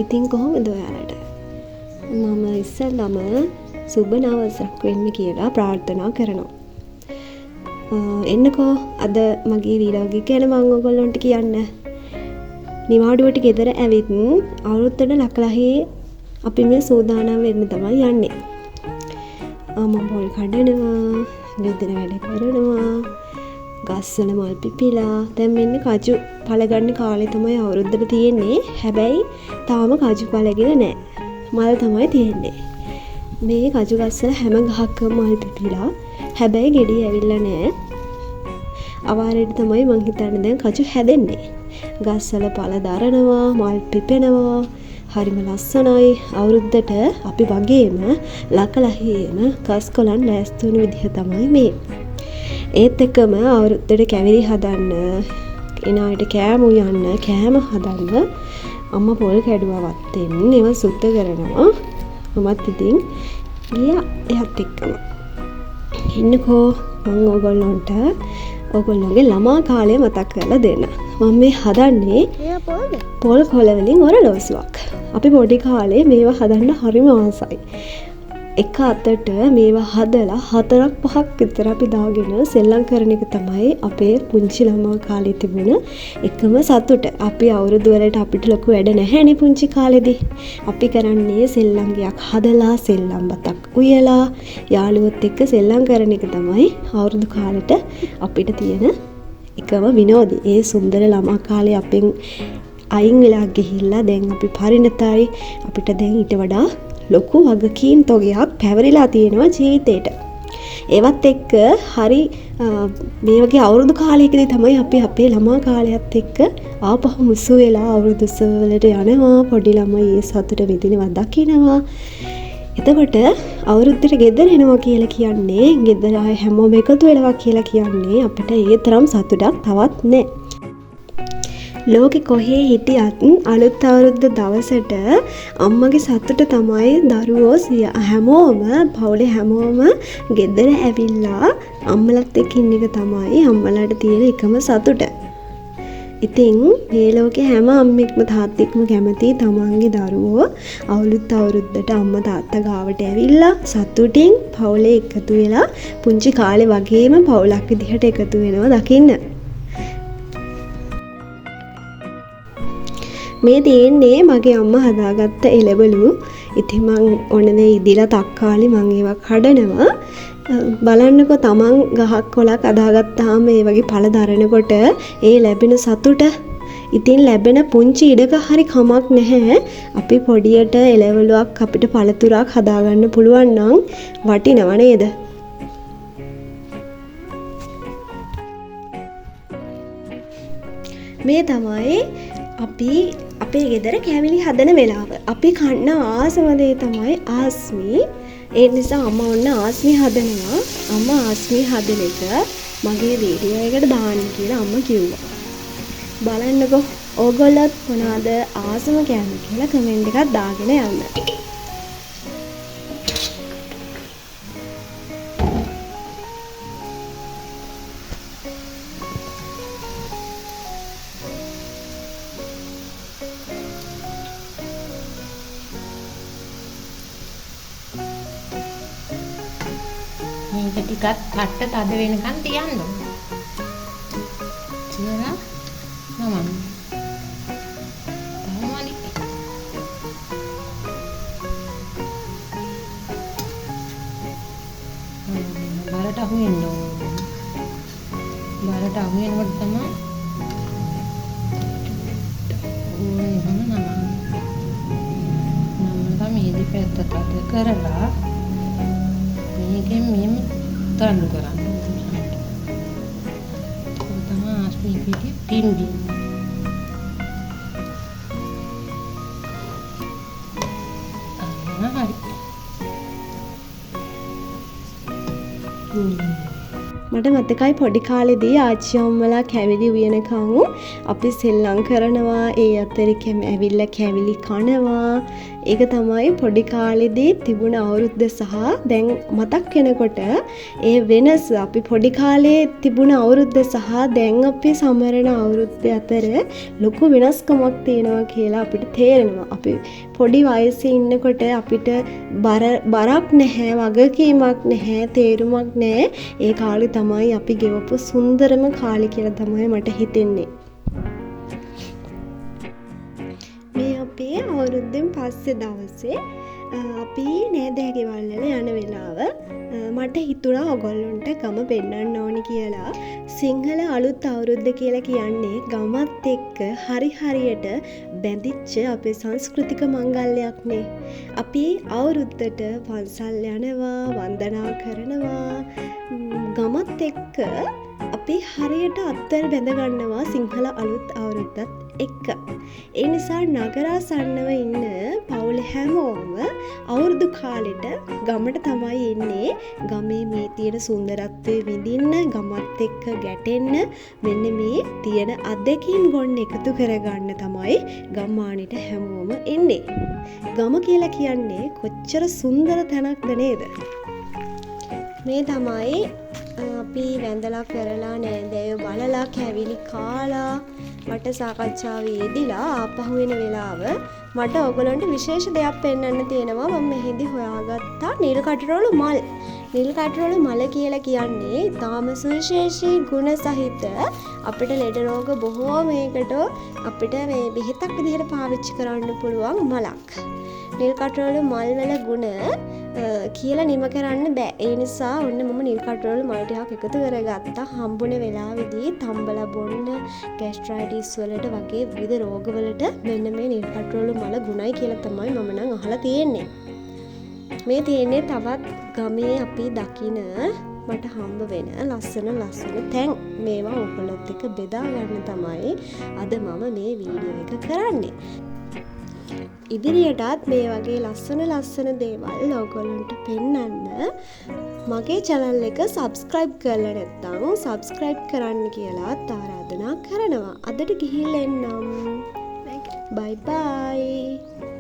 ඉතින් කොහොමද ඔයාලට? මම ඉස්සෙල්ලාම සුබ නවසක් වෙන්න කියලා ප්‍රාර්ථනා කරනවා. එන්නකෝ අද මගේ වීරාගේ ගැන මම ඔයගොල්ලන්ට කියන්න. නිවාඩුවට ගෙදර ඇවිත් අවුරුද්දට ලකලහේ අපි මේ සූදානම් වෙන්න තමයි යන්නේ. මම පොල් කඩනවා, ගෙදර වැඩ කරනවා, ගස්වල මල් පිපිලා. දැන් මෙන්න කජු පළ ගන්න කාලේ තමයි අවුරුද්දට තියෙන්නේ. හැබැයි තාම කජු පළගෙන නැහැ. මල් තමයි තියෙන්නේ. මේ කජු ගස්වල හැම ගහක්ම මල් පිපිලා. හැබැයි ගෙඩි ඇවිල්ලා නැහැ. අවාරෙට තමයි මං හිතන්නේ දැන් කජු හැදෙන්නේ. ගස්වල පළ දරනවා, මල් පිපෙනවා. හරිම ලස්සනයි. අවුරුද්දට අපි වගේම ලකලහේම ගස් කොළන් ලෑස්ති වෙන විදිහ තමයි මේ. ඒත් එක්කම අවුරුද්දට කැවිලි හදන්න, එන අයට කෑම උයන්න, කෑම හදන්න අම්මා පොල් කැඩුවා වත්තෙන් ඒවා සුද්ධ කරනවා. මමත් ඉතින් ගියා එහත් එක්කම. ඉන්නකෝ මම ඔයගොල්ලන්ගේ ළමා කාලය මතක් කරලා දෙන්න. මම මේ හදන්නේ පොල් කොළ වලින් ඔරලෝසුවක්. අපි පොඩි කාලේ මේවා හදන්න හරිම ආසයි. එක අතට මේවා හදලා 4-5ක් විතර අපි දාගෙන සෙල්ලම් කරන එක තමයි අපේ පුංචි ළමා කාලේ තිබුණ එකම සතුට. අපි අවුරුදු වලට අපිට ලොකු වැඩ නැහැනේ පුංචි කාලේදී. අපි කරන්නේ සෙල්ලම් ගයක් හදලා, සෙල්ලම් බතක් උයලා, යාළුවොත් එක්ක සෙල්ලම් කරන එක තමයි අවුරුදු කාලෙට අපිට තියෙන එකම විනෝදය. ඒ සුන්දර ළමා කාලේ අපෙන් අයින් වෙලා ගිහිල්ලා දැන් අපි පරිණතයි. අපිට දැන් ඊට වඩා ලොකු වගකීම් තොගයක් පැවරිලා තියෙනවා ජීවිතේට. ඒවත් එක්ක හරි මේ වගේ අවුරුදු කාලයකදී තමයි අපි අපේ ළමා කාලයත් එක්ක ආපහු මුසු වෙලා අවුරුදු වලට යනවා. පොඩි ළමයි ඒ සතුට විඳිනවා, දකිනවා. එතකොට අවුරුද්දට ගෙදර එනවා කියලා කියන්නේ, ගෙදර ආය හැමෝම එකතු වෙනවා කියලා කියන්නේ අපිට ඒ තරම් සතුටක් තවත් නැහැ. ලෝකෙ කොහේ හිටියත් අලුත් අවුරුද්ද දවසට අම්මගේ සතුට තමයි දරුවෝ හැමෝම පවුලේ හැමෝම ගෙදර ඇවිල්ලා අම්මලත් එක්ක ඉන්න එක තමයි අම්මලාට තියෙන එකම සතුට. ඉතින් මේ ලෝකේ හැම අම්මෙක්ම තාත්තෙක්ම කැමති තමන්ගේ දරුවෝ අවුරුද්ද අවුරුද්දට අම්මා තාත්තා ගාවට ඇවිල්ලා සතුටින් පවුලේ එකතු වෙලා පුංචි කාලේ වගේම පවුලක් විදිහට එකතු වෙනවා දකින්න. මේ තියෙන්නේ මගේ අම්මා හදාගත්ත එළවලු. ඉතින් මං ඔන්නනේ ඉදිලා තක්කාලි මං ඒවා කඩනවා. බලන්නකෝ තමන් ගහක් කොලක් අදාගත්තාම ඒ වගේ පළ දරනකොට ඒ ලැබෙන සතුට. ඉතින් ලැබෙන පුංචි ඉඩක හරි කමක් නැහැ. අපි පොඩියට එළවලුවක් අපිට පළතුරක් හදාගන්න පුළුවන් නම් වටිනව නේද? මේ තමයි අපි අපේ ගෙදර කැවිලි හදන වෙලාව. අපි කන්න ආසම දේ තමයි ආස්මි. ඒ නිසා අම්මා ඔන්න ආස්මි හදනවා. අම්මා ආස්මි හදන එක මගේ වීඩියෝ එකට දාන්න කියලා අම්මා කිව්වා. බලන්නකෝ ඕගොල්ලොත් මොනවද ආසම කෑම කියලා කමෙන්ට් එකක් දාගෙන යන්න. මේක ටිකක් කට්ට තද වෙනකන් තියන්න ඕනේ. කියලා නමන්න. තාමයි. බරට අහු වෙන්න ඕනේ. බරට අහු වෙනකොට තමයි ඕනේ නමන්න. නමන්න මේ දෙපැත්ත තද කරලා මේකෙන් මෙහෙම තල්ලු කරන්න. ඒක තමයි ආස්මි පිටි පින්බි. මට මතකයි පොඩි කාලෙදී ආච්චි අම්මලා කැවිලි උයනකම් අපි සෙල්ලම් කරනවා. ඒ අතරේ ඇවිල්ලා කැවිලි කනවා. ඒක තමයි පොඩි කාලෙදී තිබුණ අවුරුද්ද සහ දැන් මතක් වෙනකොට ඒ වෙනස අපි පොඩි කාලේ තිබුණ අවුරුද්ද සහ දැන් අපි සමරන අවුරුද්ද අතර ලොකු වෙනස්කමක් තියෙනවා කියලා අපිට තේරෙනවා. අපි පොඩි වයසේ ඉන්නකොට අපිට බරක් නැහැ, වගකීමක් නැහැ, තේරුමක් නැහැ. ඒ කාලේ තමයි අපි ගෙවපු සුන්දරම කාලේ කියලා තමයි මට හිතෙන්නේ. මේ අපේ අවුරුද්දෙන් පස්සේ දවසේ අපි නෑදෑ ගෙවල් වල යන වෙලාව මට හිතුණා ඔයගොල්ලන්ට ගම පෙන්නන්න ඕනි කියලා. සිංහල අලුත් අවුරුද්ද කියලා කියන්නේ ගමත් එක්ක හරියට බැඳිච්ච අපේ සංස්කෘතික මංගල්‍යයක්නේ. අපි අවුරුද්දට පන්සල් යනවා, වන්දනා කරනවා. ගමත් එක්ක අපි හරියට අත්තර බැඳ ගන්නවා සිංහල අලුත් අවුරුද්දත් එක්ක. ඒ නිසා නගරාසන්නව ඉන්න පවුල හැමෝම අවුරුදු කාලෙට ගමට තමයි එන්නේ. ගමේ මේ තියෙන සුන්දරත්වය විඳින්න, ගමත් එක්ක ගැටෙන්න, මෙන්න මේ තියෙන අත්දැකීම් ගොන්න එකතු කරගන්න තමයි ගම්මානෙට හැමෝම එන්නේ. ගම කියලා කියන්නේ කොච්චර සුන්දර තැනක්ද නේද? මේ තමයි අපි වැඳලා කරලා නෑදෑයෝ බලලා කැවිලි කාලා මට සාකච්ඡාවේ යෙදිලා ආපහු වෙන වෙලාව මට ඔයගලන්ට විශේෂ දෙයක් පෙන්වන්න තියෙනවා. මම මෙහිදී හොයාගත්තා නිල් කටරොළු මල්. නිල් කටරොළු මල කියලා කියන්නේ තාම සුවිශේෂී ගුණ සහිත අපිට ලෙඩ රෝග බොහෝමයකට අපිට මේ බෙහෙතක් විදිහට පාවිච්චි කරන්න පුළුවන් මලක්. නිල් කටරොළු මල් වල ගුණ කියලා නිම කරන්න බෑ. ඒ නිසා ඔන්න මම නිල් කටරොළු මල් ටිකක් එකතු කරගත්තා. හම්බුන වෙලාවේදී තම්බලා බොන්න, ગેස්ට්‍රයිටිස් වලට වගේ විවිධ රෝග වලට මෙන්න මේ නිල් කටරොළු මල ගුණයි කියලා තමයි මම නම් අහලා තියෙන්නේ. මේ තියෙන්නේ තවත් ගමේ අපි දකින මට හම්බ වෙන ලස්සන තැන්. මේවා ඔයගොල්ලොත් එක්ක බෙදා ගන්න තමයි අද මම මේ වීඩියෝ එක කරන්නේ. ඉදිරියටත් මේ වගේ ලස්සන දේවල් ඔයගොල්ලන්ට පෙන්වන්න මගේ channel එක subscribe කරලා නැත්නම් subscribe කරන්න කියලා ආරාධනා කරනවා. අදට ගිහිල්ලා එන්නම්. bye bye